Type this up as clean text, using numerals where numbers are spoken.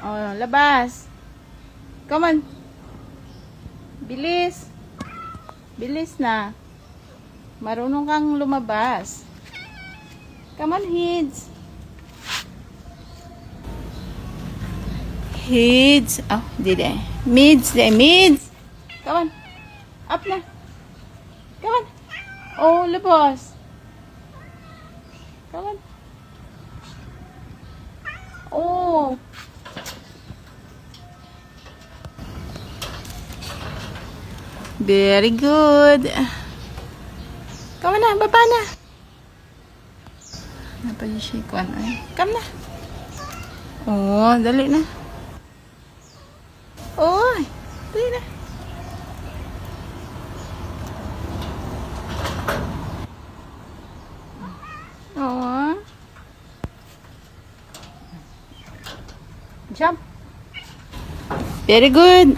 Oh, labas. Come on. Bilis. Bilis na. Marunong kang lumabas. Come on, Hids. Hids. Oh, dide. Mids. Mids. Come on. Up na. Come on. Oh, labas. Come on. Oh. Very good. Come na, baba na. Napag-shake one. Ay, come na. Oh, dali na. Oh, dali na. Oh. Jump. Very good.